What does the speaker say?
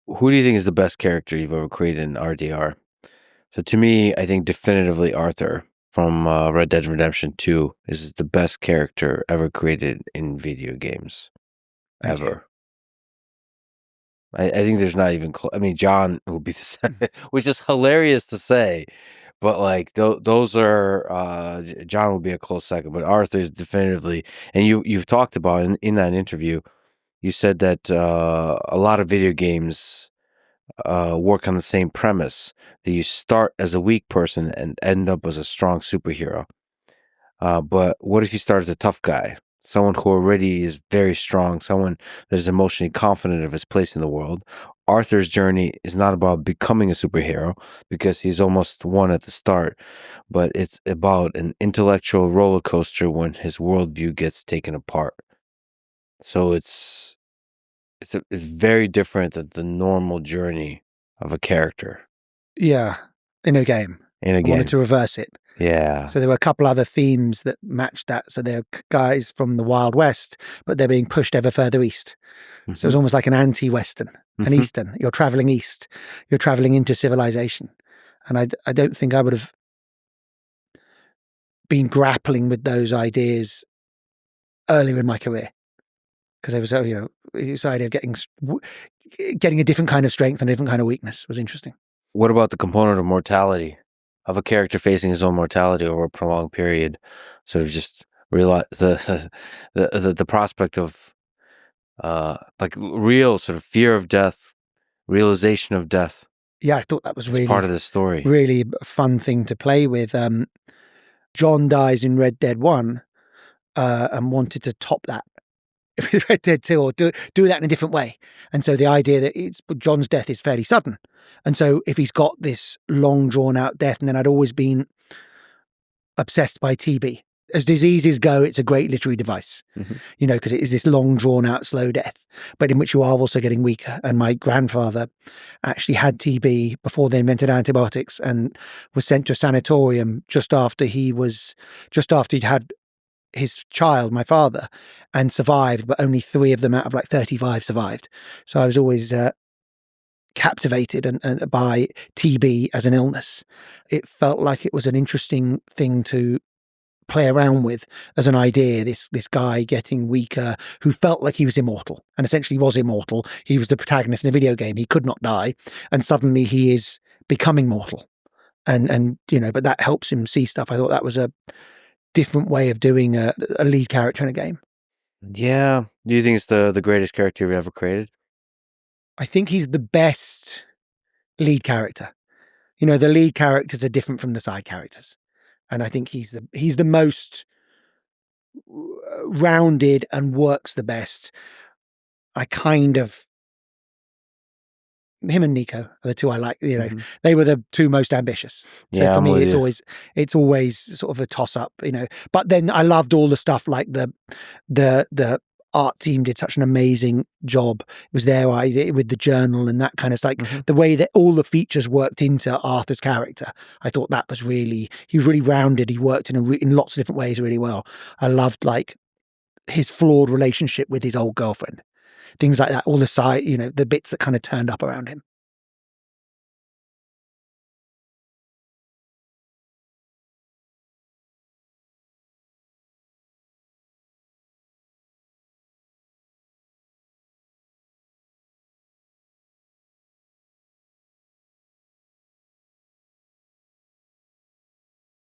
who do you think is the best character you've ever created in RDR? So to me, I think definitively Arthur from Red Dead Redemption 2 is the best character ever created in video games. Thank you. Ever. I think there's not even I mean, John will be the same, which is hilarious to say, but like those are John will be a close second, but Arthur is definitively, and you've talked about in that interview, you said that a lot of video games work on the same premise, that you start as a weak person and end up as a strong superhero. But what if you start as a tough guy? Someone who already is very strong, someone that is emotionally confident of his place in the world. Arthur's journey is not about becoming a superhero because he's almost one at the start, but it's about an intellectual roller coaster when his worldview gets taken apart. So it's very different than the normal journey of a character Yeah, in a game. in a I game. wanted to reverse it. Yeah. So there were a couple other themes that matched that. So they're guys from the Wild West, but they're being pushed ever further east. So it was almost like an anti-Western, an Eastern. You're traveling east. You're traveling into civilization. And I don't think I would have been grappling with those ideas earlier in my career. Because I was, this idea of getting a different kind of strength and a different kind of weakness was interesting. What about the component of mortality, of a character facing his own mortality over a prolonged period? Sort of just realize the prospect of like real sort of fear of death, realization of death. Yeah, I thought that was really part of the story. Really a fun thing to play with. John dies in Red Dead 1 and wanted to top that with Red Dead 2 or do that in a different way. And so the idea that John's death is fairly sudden. And so if he's got this long drawn out death, and then I'd always been obsessed by TB. As diseases go, it's a great literary device, because it is this long drawn out slow death, but in which you are also getting weaker. And my grandfather actually had TB before they invented antibiotics and was sent to a sanatorium just after he'd had his child, my father, and survived, but only 3 of them out of like 35 survived. So I was always captivated and by TB as an illness. It felt like it was an interesting thing to play around with as an idea, this guy getting weaker who felt like he was immortal and essentially was immortal. He was the protagonist in a video game. He could not die. And suddenly he is becoming mortal. And but that helps him see stuff. I thought that was a different way of doing a lead character in a game. Yeah. Do you think it's the greatest character you've ever created? I think he's the best lead character. The lead characters are different from the side characters. And I think he's the most rounded and works the best. Him and Nico are the two I like. They were the two most ambitious. So for me, it's always sort of a toss up. But then I loved all the stuff like the art team did such an amazing job. It was their idea with the journal and that kind of stuff. The way that all the features worked into Arthur's character, I thought that was he was really rounded. He worked in lots of different ways really well. I loved like his flawed relationship with his old girlfriend, things like that. All the side, the bits that kind of turned up around him.